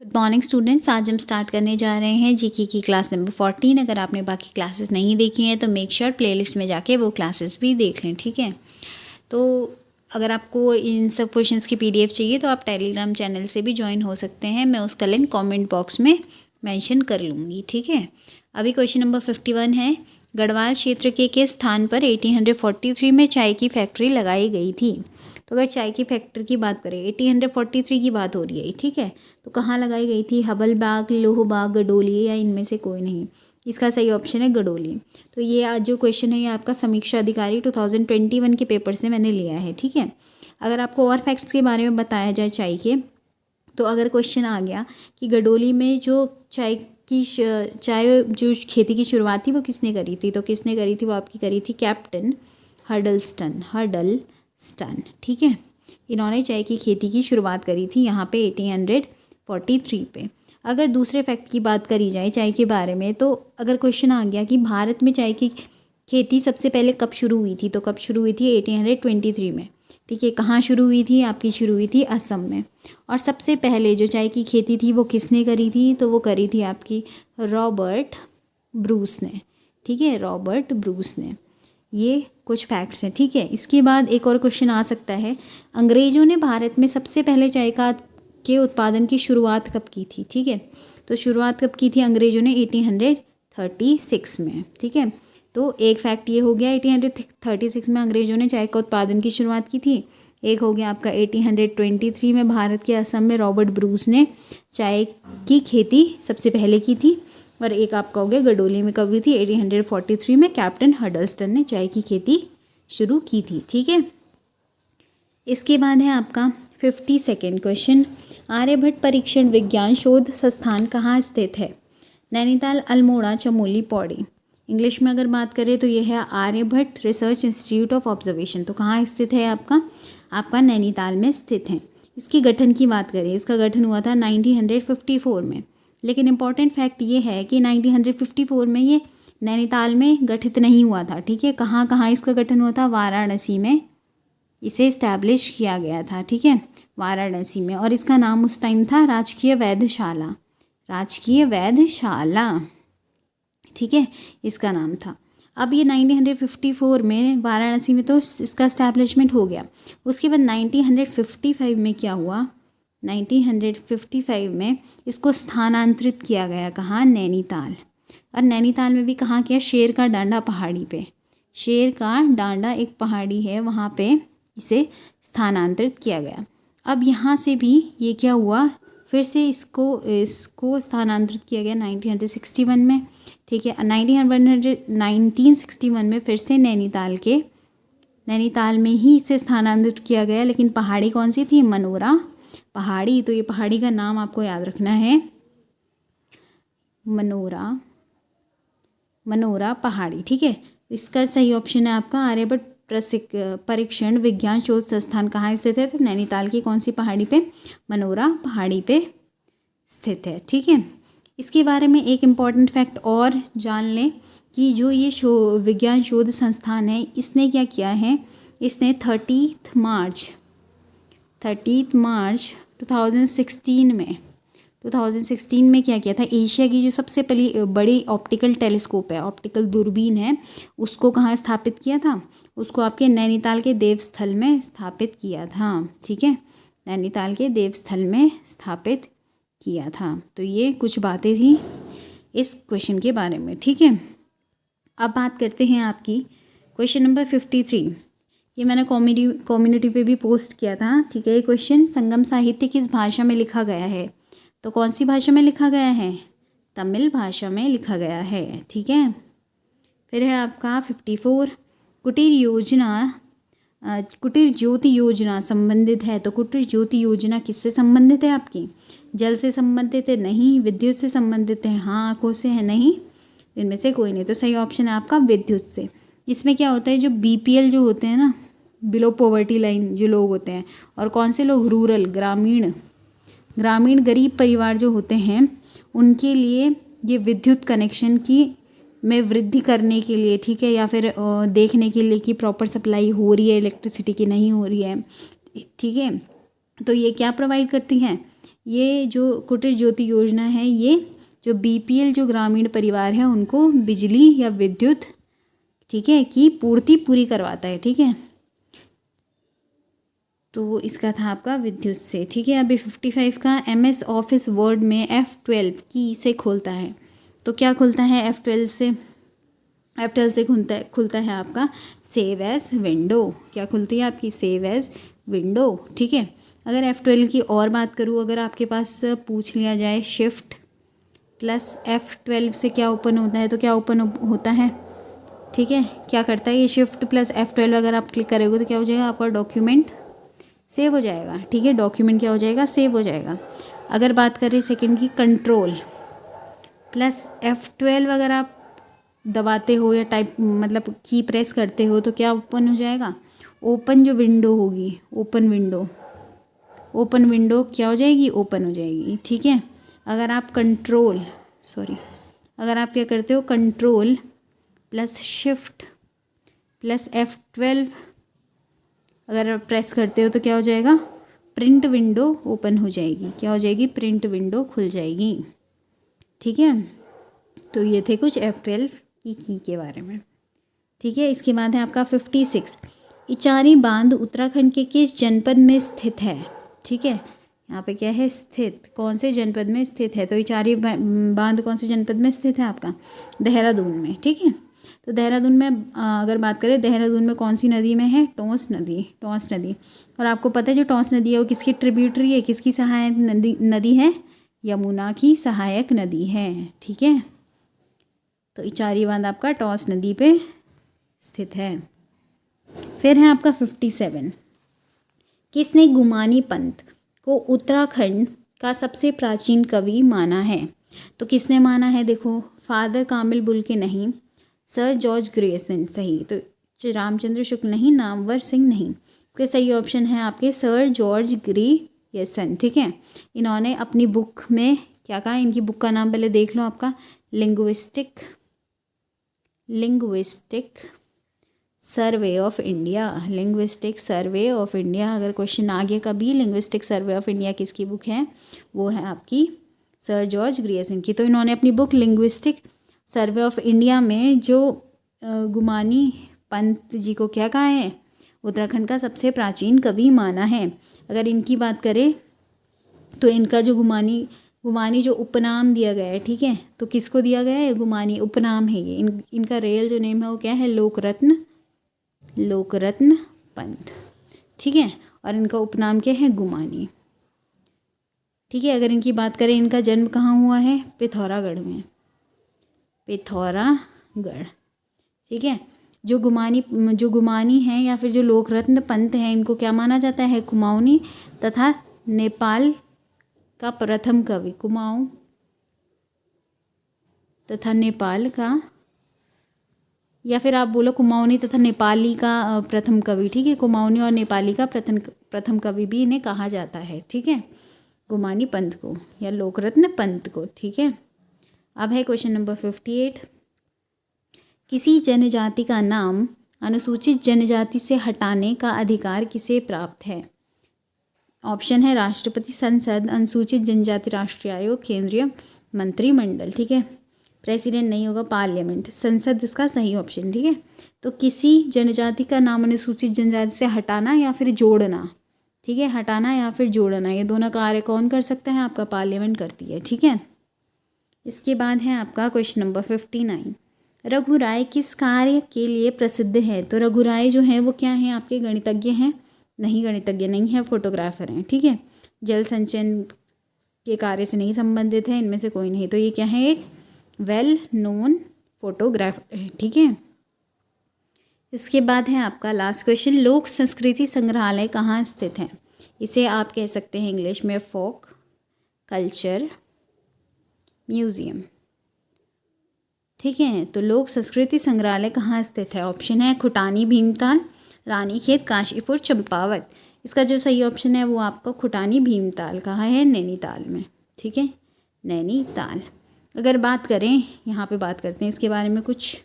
Good morning students, आज हम start करने जा रहे हैं जीके की क्लास नंबर 14। अगर आपने बाकी क्लासेस नहीं देखी हैं तो मेक श्योर प्लेलिस्ट में जाके वो क्लासेस भी देख लें, ठीक है। तो अगर आपको इन सब क्वेश्चंस की पीडीएफ चाहिए तो आप टेलीग्राम चैनल से भी ज्वाइन हो सकते हैं। मैं उसका लिंक कमेंट बॉक्स में मेंशन कर लूँगी, ठीक है। अभी क्वेश्चन नंबर 51 है, गढ़वाल क्षेत्र के किस स्थान पर 1843 में चाय की फैक्ट्री लगाई गई थी। तो अगर चाय की फैक्ट्री की बात करें, 1843 की बात हो रही है, ठीक है, तो कहाँ लगाई गई थी? हबलबाग, लोहबाग, गडोली या इनमें से कोई नहीं। इसका सही ऑप्शन है गडोली। तो ये आज जो क्वेश्चन है ये आपका समीक्षा अधिकारी 2021 के पेपर से मैंने लिया है, ठीक है। अगर आपको और फैक्ट्स के बारे में बताया जाए चाय के, तो अगर क्वेश्चन आ गया कि गडोली में जो चाय जो खेती की शुरुआत थी वो किसने करी थी, तो किसने करी थी? वो आपकी करी थी कैप्टन हडलस्टन, ठीक है। इन्होंने चाय की खेती की शुरुआत करी थी यहाँ पे 1843 पे। अगर दूसरे फैक्ट की बात करी जाए चाय के बारे में, तो अगर क्वेश्चन आ गया कि भारत में चाय की खेती सबसे पहले कब शुरू हुई थी, तो कब शुरू हुई थी? 1823 में, ठीक है। कहाँ शुरू हुई थी? आपकी शुरू हुई थी असम में। और सबसे पहले जो चाय की खेती थी वो किसने करी थी? तो वो करी थी आपकी रॉबर्ट ब्रूस ने, ठीक है, रॉबर्ट ब्रूस ने। ये कुछ फैक्ट्स हैं, ठीक है। इसके बाद एक और क्वेश्चन आ सकता है, अंग्रेज़ों ने भारत में सबसे पहले चाय के उत्पादन की शुरुआत कब की थी, ठीक है। तो शुरुआत कब की थी अंग्रेज़ों ने? 1836 में, ठीक है। तो एक फैक्ट ये हो गया, 1836 में अंग्रेज़ों ने चाय का उत्पादन की शुरुआत की थी। एक हो गया आपका 1823 में भारत के असम में रॉबर्ट ब्रूस ने चाय की खेती सबसे पहले की थी। और एक आपका हो गया गडोली में कब हुई थी? 1843 में कैप्टन हडलस्टन ने चाय की खेती शुरू की थी, ठीक है। इसके बाद है आपका 52nd क्वेश्चन, आर्यभट्ट परीक्षण विज्ञान शोध संस्थान कहाँ स्थित है? नैनीताल, अल्मोड़ा, चमोली, पौड़ी। इंग्लिश में अगर बात करें तो यह है Aryabhatta research institute of observation. तो कहाँ स्थित है? आपका नैनीताल में स्थित है। इसकी गठन की बात करें, इसका गठन हुआ था 1954 में। लेकिन इम्पॉर्टेंट फैक्ट ये है कि 1954 में ये नैनीताल में गठित नहीं हुआ था, ठीक है। कहाँ कहाँ इसका गठन हुआ था? वाराणसी में इसे इस्टेब्लिश किया गया था, ठीक है, वाराणसी में। और इसका नाम उस टाइम था राजकीय वैधशाला, ठीक है, इसका नाम था। अब ये 1954 में वाराणसी में तो इसका इस्टेब्लिशमेंट हो गया। उसके बाद 1955 में क्या हुआ? 1955 में इसको स्थानांतरित किया गया। कहाँ? नैनीताल। और नैनीताल में भी कहाँ किया? शेर का डांडा पहाड़ी पे, शेर का डांडा एक पहाड़ी है, वहाँ पे इसे स्थानांतरित किया गया। अब यहाँ से भी ये क्या हुआ? फिर से इसको स्थानांतरित किया गया 1961 में, ठीक है। 1961 में फिर से नैनीताल में ही इसे स्थानांतरित किया गया। लेकिन पहाड़ी कौन सी थी? मनोरा पहाड़ी। तो ये पहाड़ी का नाम आपको याद रखना है, मनोरा पहाड़ी, ठीक है। इसका सही ऑप्शन है आपका आर्यभट्ट परीक्षण विज्ञान शोध संस्थान कहाँ स्थित है? तो नैनीताल की कौन सी पहाड़ी पे? मनोरा पहाड़ी पे स्थित है, ठीक है। इसके बारे में एक इम्पॉर्टेंट फैक्ट और जान लें कि जो ये विज्ञान शोध संस्थान है, इसने क्या किया है? इसने 30 मार्च 2016 में क्या किया था? एशिया की जो सबसे बड़ी ऑप्टिकल टेलीस्कोप है, ऑप्टिकल दूरबीन है, उसको कहाँ स्थापित किया था? उसको आपके नैनीताल के देवस्थल में स्थापित किया था, ठीक है, नैनीताल के देवस्थल में स्थापित किया था। तो ये कुछ बातें थी इस क्वेश्चन के बारे में, ठीक है। अब बात करते हैं आपकी क्वेश्चन नंबर 53। ये मैंने कम्युनिटी पे भी पोस्ट किया था, ठीक है। ये क्वेश्चन, संगम साहित्य किस भाषा में लिखा गया है? तो कौन सी भाषा में लिखा गया है? तमिल भाषा में लिखा गया है, ठीक है। फिर है आपका 54, कुटीर ज्योति योजना संबंधित है। तो कुटीर ज्योति योजना किससे संबंधित है? आपकी जल से संबंधित है? नहीं। विद्युत से संबंधित है? हाँ। आँखों से है? नहीं। इनमें से कोई नहीं। तो सही ऑप्शन है आपका विद्युत से। इसमें क्या होता है, जो बीपीएल जो होते हैं ना, बिलो पॉवर्टी लाइन जो लोग होते हैं, और कौन से लोग? रूरल, ग्रामीण गरीब परिवार जो होते हैं, उनके लिए ये विद्युत कनेक्शन में वृद्धि करने के लिए, ठीक है, या फिर देखने के लिए कि प्रॉपर सप्लाई हो रही है इलेक्ट्रिसिटी की, नहीं हो रही है, ठीक है। तो ये क्या प्रोवाइड करती हैं? ये जो कुटीर ज्योति योजना है, ये जो BPL जो ग्रामीण परिवार है उनको बिजली या विद्युत, ठीक है, की पूर्ति पूरी करवाता है, ठीक है। तो इसका था आपका विद्युत से, ठीक है। अभी 55 का MS ऑफिस वर्ड में F12 की से खोलता है, तो क्या खुलता है F12 से? F12 से खुलता है आपका सेव एज विंडो। क्या खुलती है आपकी? सेव एज विंडो, ठीक है। अगर F12 की और बात करूँ, अगर आपके पास पूछ लिया जाए शिफ्ट प्लस F12 से क्या ओपन होता है, तो क्या ओपन होता है, ठीक है। क्या करता है ये शिफ्ट प्लस F12, अगर आप क्लिक करोगे तो क्या हो जाएगा, आपका डॉक्यूमेंट सेव हो जाएगा, ठीक है। डॉक्यूमेंट क्या हो जाएगा, सेव हो जाएगा। अगर बात करें सेकंड की, कंट्रोल प्लस F12 अगर आप दबाते हो या टाइप मतलब की प्रेस करते हो तो क्या ओपन हो जाएगा, ओपन जो विंडो होगी, ओपन विंडो क्या हो जाएगी, ओपन हो जाएगी, ठीक है। अगर आप अगर आप क्या करते हो, control plus shift plus F12 अगर आप प्रेस करते हो तो क्या हो जाएगा, प्रिंट विंडो ओपन हो जाएगी। क्या हो जाएगी, प्रिंट विंडो खुल जाएगी, ठीक है। तो ये थे कुछ F12 की के बारे में, ठीक है। इसके बाद है आपका 56, इचारी बांध उत्तराखंड के किस जनपद में स्थित है, ठीक है। यहाँ पे क्या है, स्थित, कौन से जनपद में स्थित है, तो इचारी बांध कौन से जनपद में स्थित है आपका, देहरादून में, ठीक है। तो देहरादून में अगर बात करें, देहरादून में कौन सी नदी में है, टोंस नदी। और आपको पता है जो टोंस नदी है वो किसकी ट्रिब्यूटरी है, किसकी सहायक नदी है, यमुना की सहायक नदी है, ठीक है। तो इचारी बांध आपका टोंस नदी पे स्थित है। फिर है आपका 57, किसने गुमानी पंथ को उत्तराखंड का सबसे प्राचीन कवि माना है, तो किसने माना है, देखो, फादर कामिल बुल्के नहीं, सर जॉर्ज ग्रेसन, सही, तो रामचंद्र शुक्ल नहीं, नामवर सिंह नहीं, इसके सही ऑप्शन है आपके सर जॉर्ज ग्रेसन, ठीक है। इन्होंने अपनी बुक में क्या कहा, इनकी बुक का नाम पहले देख लो आपका, linguistic survey of India, linguistic survey of India. अगर क्वेश्चन आ गया कभी, लिंग्विस्टिक सर्वे ऑफ इंडिया किसकी बुक है, वो है आपकी सर जॉर्ज ग्रियर्सन की। तो इन्होंने अपनी book linguistic survey of India में जो गुमानी पंत जी को क्या कहा है, उत्तराखंड का सबसे प्राचीन कवि माना है। अगर इनकी बात करें तो इनका जो गुमानी जो उपनाम दिया गया है, ठीक है, तो किसको दिया गया है, गुमानी उपनाम है ये। इनका रियल जो नेम है वो क्या है, लोकरत्न पंत, ठीक है। और इनका उपनाम क्या है, गुमानी, ठीक है। अगर इनकी बात करें, इनका जन्म कहाँ हुआ है, पिथौरागढ़ में, पिथौरागढ़, ठीक है। जो गुमानी है या फिर जो लोकरत्न पंत है, इनको क्या माना जाता है, कुमाऊनी तथा नेपाल का प्रथम कवि, कुमाऊं तथा नेपाल का, या फिर आप बोलो कुमाऊनी तथा नेपाली का प्रथम कवि, ठीक है। कुमाऊनी और नेपाली का प्रथम कवि भी इन्हें कहा जाता है, ठीक है, गुमानी पंत को या लोकरत्न पंत को, ठीक है। अब है क्वेश्चन नंबर 58, किसी जनजाति का नाम अनुसूचित जनजाति से हटाने का अधिकार किसे प्राप्त है। ऑप्शन है राष्ट्रपति, संसद, अनुसूचित जनजाति राष्ट्रीय आयोग, केंद्रीय मंत्रिमंडल, ठीक है। प्रेसिडेंट नहीं होगा, पार्लियामेंट, संसद इसका सही ऑप्शन, ठीक है। तो किसी जनजाति का नाम अनुसूचित जनजाति से हटाना या फिर जोड़ना, ठीक है, हटाना या फिर जोड़ना, ये दोनों कार्य कौन कर सकता है, आपका पार्लियामेंट करती है, ठीक है। इसके बाद है आपका क्वेश्चन नंबर 59, रघुराय किस कार्य के लिए प्रसिद्ध है। तो रघुराय जो है वो क्या है, आपके गणितज्ञ हैं, नहीं गणितज्ञ नहीं है, फोटोग्राफर हैं, ठीक है। जल संचयन के कार्य से नहीं संबंधित है, इनमें से कोई नहीं। तो ये क्या है, एक वेल नोन फोटोग्राफर है, ठीक है। इसके बाद है आपका लास्ट क्वेश्चन, लोक संस्कृति संग्रहालय कहाँ स्थित है। इसे आप कह सकते हैं इंग्लिश में फोक कल्चर म्यूजियम, ठीक है। तो लोक संस्कृति संग्रहालय कहाँ स्थित है, ऑप्शन है खुटानी, भीमताल, रानीखेत, काशीपुर, चंपावत। इसका जो सही ऑप्शन है वो आपका खुटानी भीमताल, कहाँ है, नैनीताल में, ठीक है, नैनीताल। अगर बात करें, यहाँ पे बात करते हैं इसके बारे में कुछ,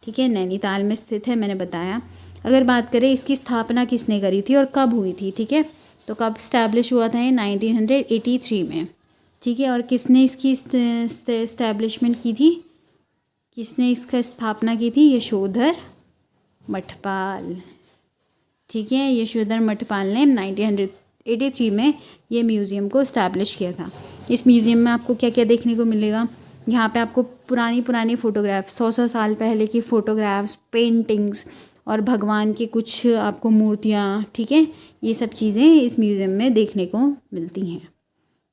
ठीक है, नैनीताल में स्थित है, मैंने बताया। अगर बात करें इसकी स्थापना किसने करी थी और कब हुई थी, ठीक है, तो कब इस्टेब्लिश हुआ था ये 1983 में, ठीक है। और किसने इसकी इस्टेब्लिशमेंट की थी, किसने इसका स्थापना की थी, यशोधर मठपाल, ठीक है। यशोधर मठपाल ने 1983 में ये म्यूज़ियम को इस्टेब्लिश किया था। इस म्यूज़ियम में आपको क्या क्या देखने को मिलेगा, यहाँ पे आपको पुरानी फ़ोटोग्राफ्स, 100 साल पहले की फ़ोटोग्राफ्स, पेंटिंग्स और भगवान की कुछ आपको मूर्तियाँ, ठीक है, ये सब चीज़ें इस म्यूज़ियम में देखने को मिलती हैं।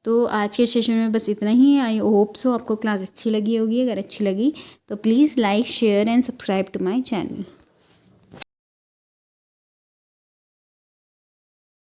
तो आज के सेशन में बस इतना ही। आई होप सो आपको क्लास अच्छी लगी होगी। अगर अच्छी लगी तो please like, share and subscribe to my channel.